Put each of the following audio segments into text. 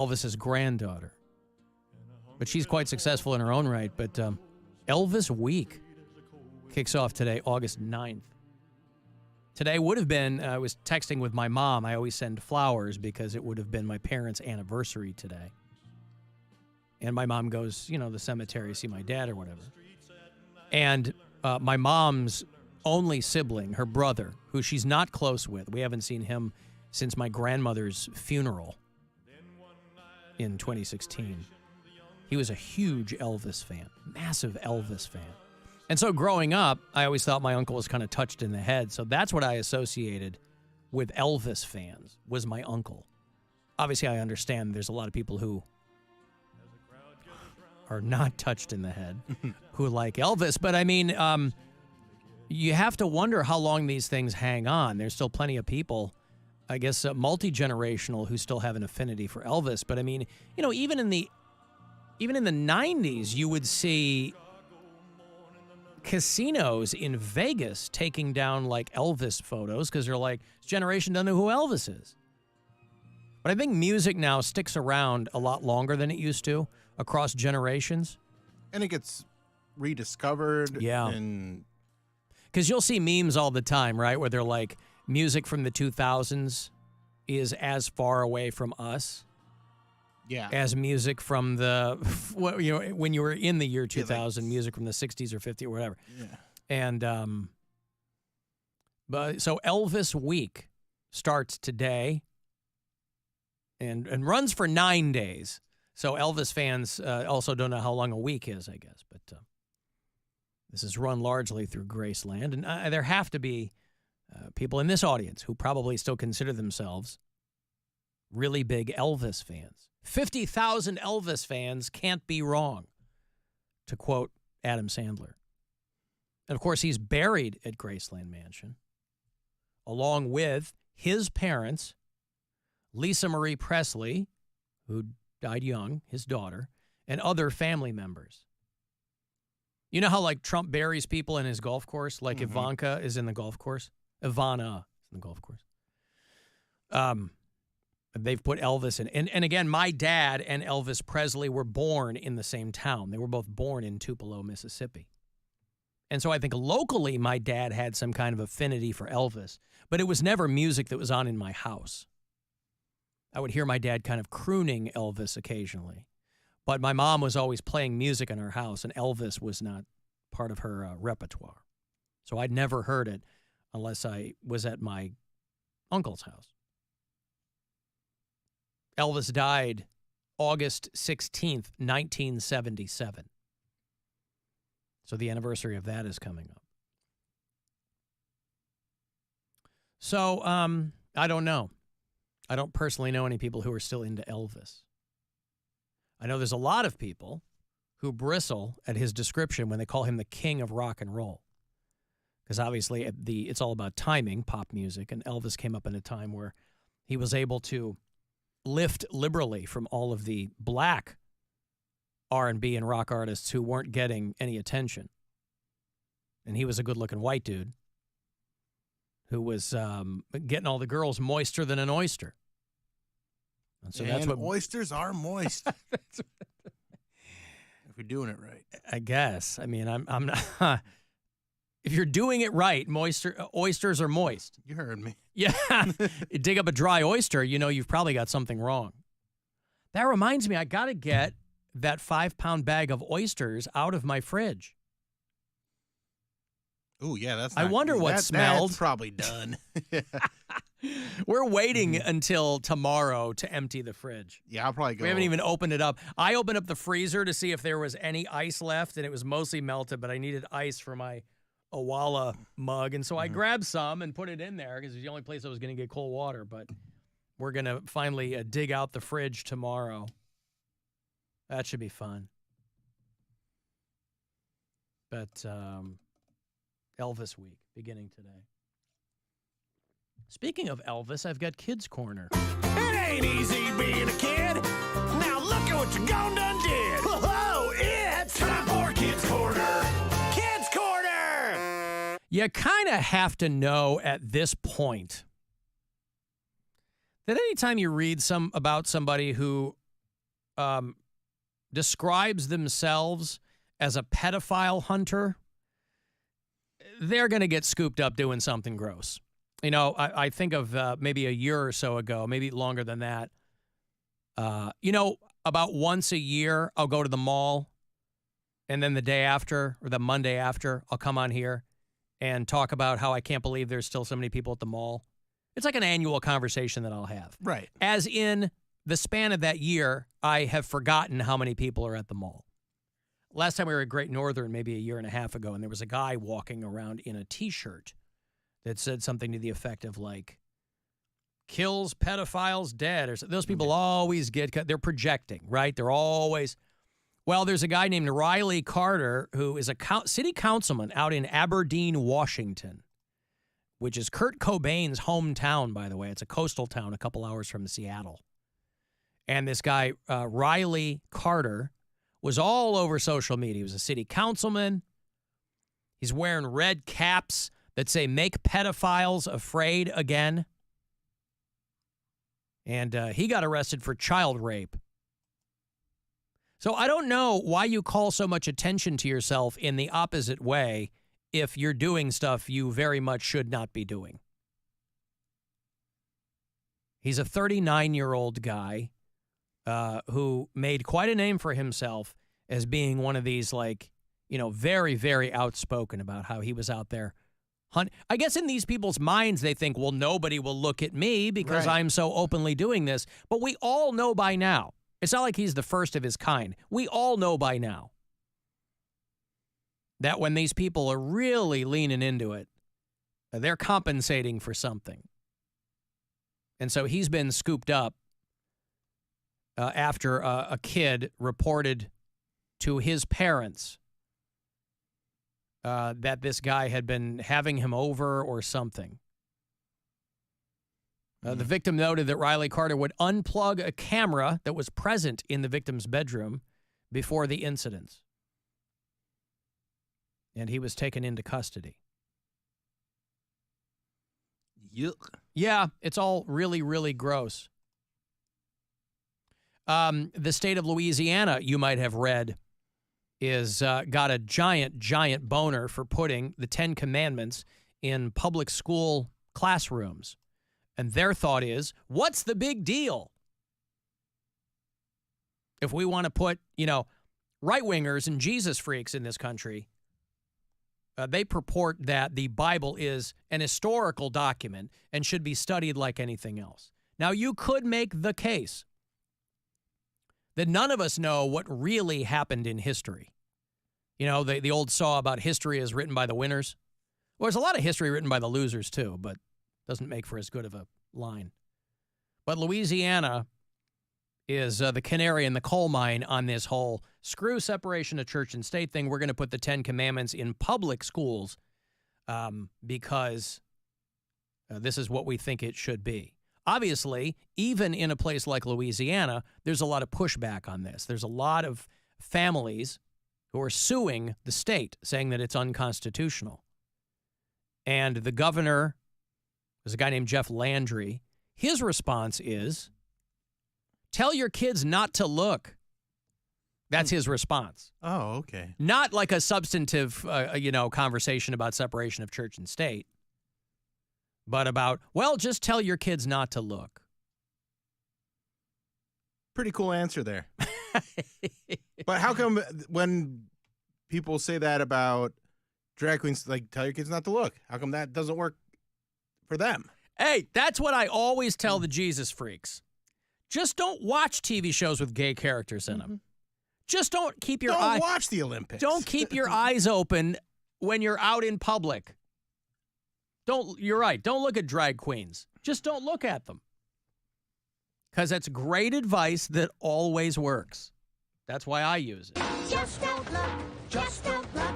Elvis's granddaughter. But she's quite successful in her own right. But Elvis Week kicks off today, August 9th. Today would have been, I was texting with my mom. I always send flowers because it would have been my parents' anniversary today. And my mom goes, the cemetery, see my dad or whatever. And my mom's only sibling, her brother, who she's not close with, we haven't seen him since my grandmother's funeral in 2016. He was a huge Elvis fan, massive Elvis fan. And so growing up, I always thought my uncle was kind of touched in the head. So that's what I associated with Elvis fans, was my uncle. Obviously, I understand there's a lot of people who are not touched in the head who like Elvis. But I mean, you have to wonder how long these things hang on. There's still plenty of people, I guess, multi-generational, who still have an affinity for Elvis. But I mean, even in the 90s, you would see casinos in Vegas taking down like Elvis photos because they're like, this generation doesn't know who Elvis is. But I think music now sticks around a lot longer than it used to across generations. And it gets rediscovered. Yeah. And because you'll see memes all the time, right? Where they're like, music from the 2000s is as far away from us as music from the, when you were in the year 2000, music from the 60s or 50s or whatever. Yeah. And, but so Elvis Week starts today and runs for 9 days. So Elvis fans also don't know how long a week is, I guess. But this is run largely through Graceland. And there have to be people in this audience who probably still consider themselves really big Elvis fans. 50,000 Elvis fans can't be wrong, to quote Adam Sandler. And, of course, he's buried at Graceland Mansion, along with his parents, Lisa Marie Presley, who died young, his daughter, and other family members. You know how, like, Trump buries people in his golf course? Like Ivanka is in the golf course? Ivana is in the golf course. They've put Elvis in. And again, my dad and Elvis Presley were born in the same town. They were both born in Tupelo, Mississippi. And so I think locally my dad had some kind of affinity for Elvis, but it was never music that was on in my house. I would hear my dad kind of crooning Elvis occasionally. But my mom was always playing music in her house, and Elvis was not part of her repertoire. So I'd never heard it unless I was at my uncle's house. Elvis died August 16th, 1977. So the anniversary of that is coming up. So I don't know. I don't personally know any people who are still into Elvis. I know there's a lot of people who bristle at his description when they call him the king of rock and roll. Because obviously it's all about timing, pop music, and Elvis came up in a time where he was able to lift liberally from all of the black R&B and rock artists who weren't getting any attention. And he was a good-looking white dude who was getting all the girls moister than an oyster. And so that's what oysters are moist. If you're doing it right, I guess. I mean, I'm not. If you're doing it right, oysters are moist. You heard me. Yeah. You dig up a dry oyster, you've probably got something wrong. That reminds me, I got to get that 5-pound bag of oysters out of my fridge. Oh, yeah, that's I wonder what smelled. That's probably done. We're waiting until tomorrow to empty the fridge. Yeah, I'll probably go. We haven't even opened it up. I opened up the freezer to see if there was any ice left, and it was mostly melted, but I needed ice for my Owala mug, and so I grabbed some and put it in there because it's the only place I was going to get cold water, but we're going to finally dig out the fridge tomorrow. That should be fun. But Elvis Week beginning today. Speaking of Elvis, I've got Kids Corner. It ain't easy being a kid. Now look at what you gone done did. Whoa, it's time for Kids Corner. Kids Corner! You kind of have to know at this point that anytime you read about somebody who describes themselves as a pedophile hunter, they're going to get scooped up doing something gross. You know, I think of maybe a year or so ago, maybe longer than that. You know, about once a year, I'll go to the mall, and then the day after, or the Monday after, I'll come on here and talk about how I can't believe there's still so many people at the mall. It's like an annual conversation that I'll have. Right. As in the span of that year, I have forgotten how many people are at the mall. Last time we were at Great Northern, maybe a year and a half ago, and there was a guy walking around in a T-shirt that said something to the effect of like, kills pedophiles dead. Or those people always get, they're projecting, right? They're always, well, there's a guy named Riley Carter who is a city councilman out in Aberdeen, Washington, which is Kurt Cobain's hometown, by the way. It's a coastal town a couple hours from Seattle. And this guy, Riley Carter, was all over social media. He was a city councilman. He's wearing red caps that say, "Make pedophiles afraid again." And he got arrested for child rape. So I don't know why you call so much attention to yourself in the opposite way if you're doing stuff you very much should not be doing. He's a 39-year-old guy who made quite a name for himself as being one of these, like, you know, very, very outspoken about how he was out there hunting. I guess in these people's minds, they think, well, nobody will look at me because I'm so openly doing this. But we all know by now. It's not like he's the first of his kind. We all know by now that when these people are really leaning into it, they're compensating for something. And so he's been scooped up after a kid reported to his parents that this guy had been having him over or something. The victim noted that Riley Carter would unplug a camera that was present in the victim's bedroom before the incidents. And he was taken into custody. Yuck. Yeah, it's all really, really gross. The state of Louisiana, you might have read, is got a giant boner for putting the 10 Commandments in public school classrooms. And their thought is, what's the big deal? If we want to put, you know, right-wingers and Jesus freaks in this country, they purport that the Bible is an historical document and should be studied like anything else. Now, you could make the case that none of us know what really happened in history. You know, the old saw about history is written by the winners. Well, there's a lot of history written by the losers, too, but doesn't make for as good of a line. But Louisiana is the canary in the coal mine on this whole screw separation of church and state thing. We're going to put the 10 Commandments in public schools because this is what we think it should be. Obviously, even in a place like Louisiana, there's a lot of pushback on this. There's a lot of families who are suing the state, saying that it's unconstitutional. And the governor, there's a guy named Jeff Landry. His response is, tell your kids not to look. That's his response. Oh, okay. Not like a substantive, conversation about separation of church and state, but about, well, just tell your kids not to look. Pretty cool answer there. But how come when people say that about drag queens, like, tell your kids not to look, how come that doesn't work for them? Hey, that's what I always tell the Jesus freaks. Just don't watch TV shows with gay characters in them. Just don't keep your eyes. Don't watch the Olympics. Don't keep your eyes open when you're out in public. You're right. Don't look at drag queens. Just don't look at them. Because that's great advice that always works. That's why I use it. Just don't look. Just don't look.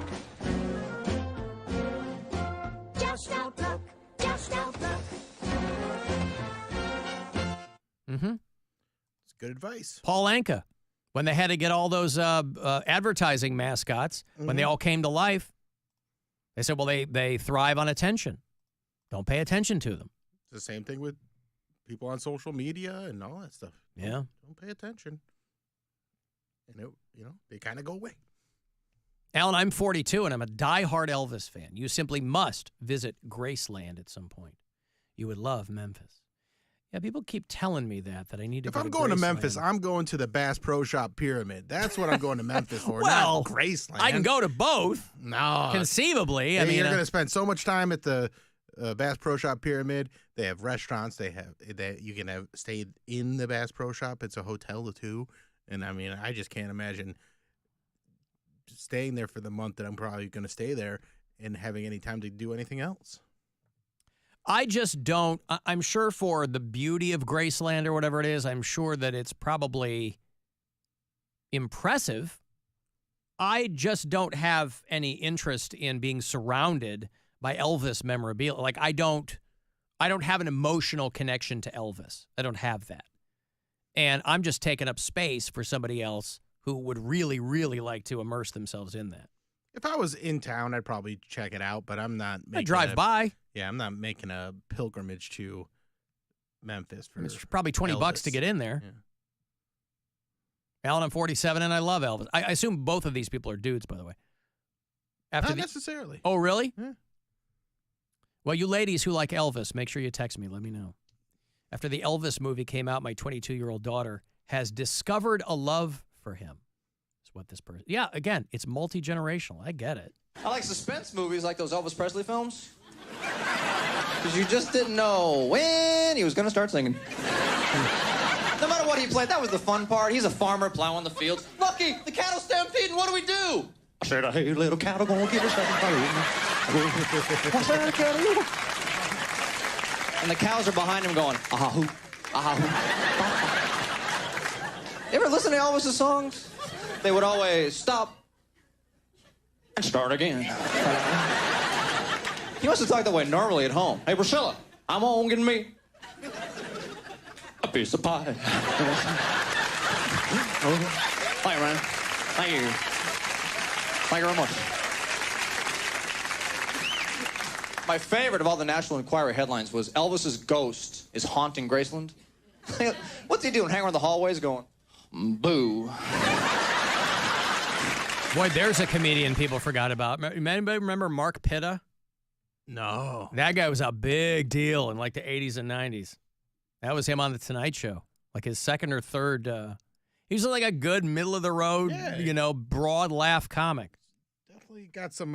Just don't look. Just don't look. It's good advice. Paul Anka, when they had to get all those advertising mascots, when they all came to life, they said, well, they thrive on attention. Don't pay attention to them. It's the same thing with people on social media and all that stuff. Yeah. Don't pay attention. and they kind of go away. Alan, I'm 42, and I'm a diehard Elvis fan. You simply must visit Graceland at some point. You would love Memphis. Yeah, people keep telling me that I need to go to Graceland. If I'm going to Memphis, I'm going to the Bass Pro Shop Pyramid. That's what I'm going to Memphis for, well, not Graceland. I can go to both. No. Conceivably. You're going to spend so much time at the Bass Pro Shop Pyramid. They have restaurants. You can have stayed in the Bass Pro Shop. It's a hotel, too. And, I just can't imagine staying there for the month that I'm probably going to stay there and having any time to do anything else. I just don't. I'm sure for the beauty of Graceland or whatever it is, I'm sure that it's probably impressive. I just don't have any interest in being surrounded by Elvis memorabilia. Like I don't have an emotional connection to Elvis. I don't have that. And I'm just taking up space for somebody else who would really, really like to immerse themselves in that. If I was in town, I'd probably check it out, but I'm not making I drive by. Yeah, I'm not making a pilgrimage to Memphis. It's probably $20 to get in there. Yeah. Alan, I'm 47, and I love Elvis. I assume both of these people are dudes, by the way. Not necessarily. Oh, really? Yeah. Well, you ladies who like Elvis, make sure you text me. Let me know. After the Elvis movie came out, my 22-year-old daughter has discovered a love for him. Is what this person... Yeah, again, it's multi-generational. I get it. I like suspense movies like those Elvis Presley films. Because you just didn't know when he was going to start singing. No matter what he played, that was the fun part. He's a farmer plowing the fields. Lucky, the cattle stampeding, what do we do? I said, hey, little cattle, gonna give us something. And the cows are behind him going, ah-hoo, ah-hoo. You ever listen to Elvis' songs? They would always stop and start again. He must have talked that way normally at home. Hey, Priscilla, I'm home getting me a piece of pie. Thank you, Ryan. Thank you. Thank you very much. My favorite of all the National Enquirer headlines was Elvis's ghost is haunting Graceland. What's he doing? Hanging around the hallways going, boo. Boy, there's a comedian people forgot about. Anybody remember Mark Pitta? No. That guy was a big deal in like the 80s and 90s. That was him on The Tonight Show. Like his second or third. He was like a good middle of the road, broad laugh comic. Definitely got some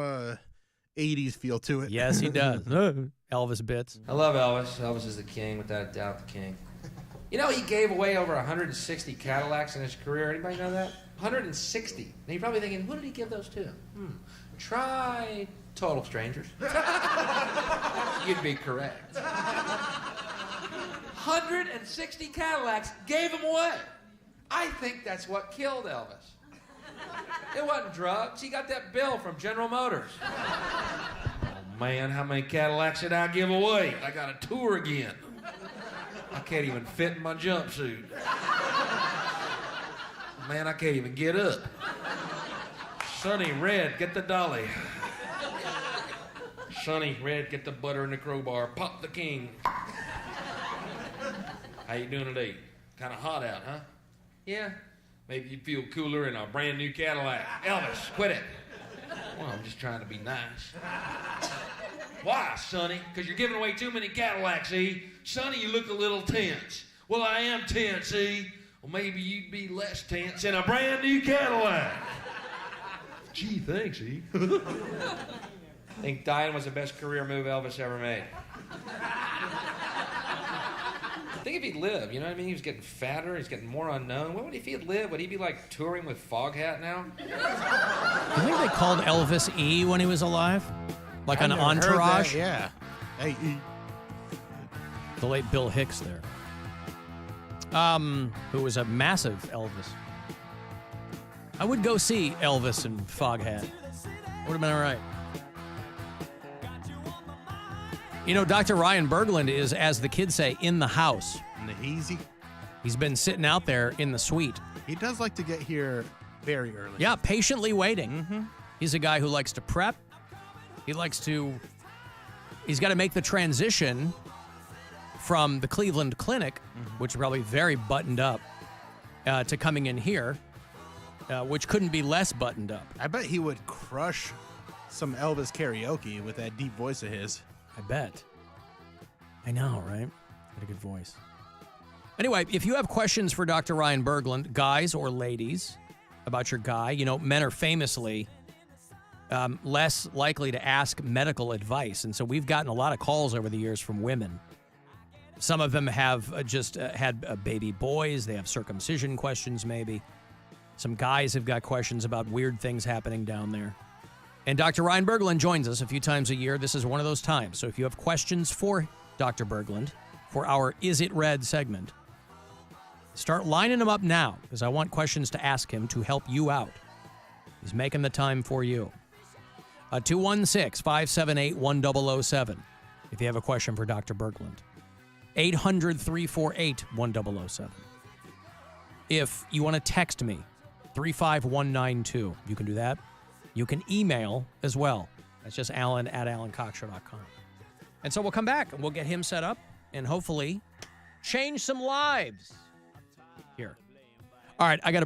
80s feel to it. Yes, he does. Elvis bits. I love Elvis. Elvis is the king, without a doubt the king. You know, he gave away over 160 Cadillacs in his career. Anybody know that? 160. And you're probably thinking, who did he give those to? Try total strangers. You'd be correct. 160 Cadillacs, gave them away. I think that's what killed Elvis. It wasn't drugs. He got that bill from General Motors. Oh, man, how many Cadillacs did I give away? I got a tour again. I can't even fit in my jumpsuit. Man, I can't even get up. Sonny Red, get the dolly. Sonny Red, get the butter and the crowbar. Pop the king. How you doing today? Kind of hot out, huh? Yeah. Maybe you feel cooler in a brand new Cadillac. Elvis, quit it. Well, I'm just trying to be nice. Why, Sonny? Because you're giving away too many Cadillacs, see? Sonny, you look a little tense. Well, I am tense, see? Well, maybe you'd be less tense in a brand new Cadillac. Gee, thanks, E. I think dying was the best career move Elvis ever made. I think if he'd lived, you know what I mean? He was getting fatter, he's getting more unknown. What would if he had lived? Would he be like touring with Foghat now? You think they called Elvis E when he was alive? Like an entourage? Yeah. Hey, E. The late Bill Hicks there. Who was a massive Elvis. I would go see Elvis and Foghat. Would have been all right. You know, Dr. Ryan Berglund is, as the kids say, in the house. In the hazy. He's been sitting out there in the suite. He does like to get here very early. Yeah, patiently waiting. Mm-hmm. He's a guy who likes to prep. He's got to make the transition from the Cleveland Clinic, which is probably very buttoned up, to coming in here. which couldn't be less buttoned up. I bet he would crush some Elvis karaoke with that deep voice of his. I bet. I know, right? Got a good voice. Anyway, if you have questions for Dr. Ryan Berglund, guys or ladies, about your guy, men are famously less likely to ask medical advice. And so we've gotten a lot of calls over the years from women. Some of them have just had baby boys. They have circumcision questions, maybe. Some guys have got questions about weird things happening down there. And Dr. Ryan Berglund joins us a few times a year. This is one of those times. So if you have questions for Dr. Berglund for our Is It Red segment, start lining them up now, because I want questions to ask him to help you out. He's making the time for you. 216-578-1007 if you have a question for Dr. Berglund. 800-348-1007. If you want to text me, 35192. You can do that. You can email as well. That's just alan@alancoxshow.com. And so we'll come back and we'll get him set up and hopefully change some lives here. All right, I got to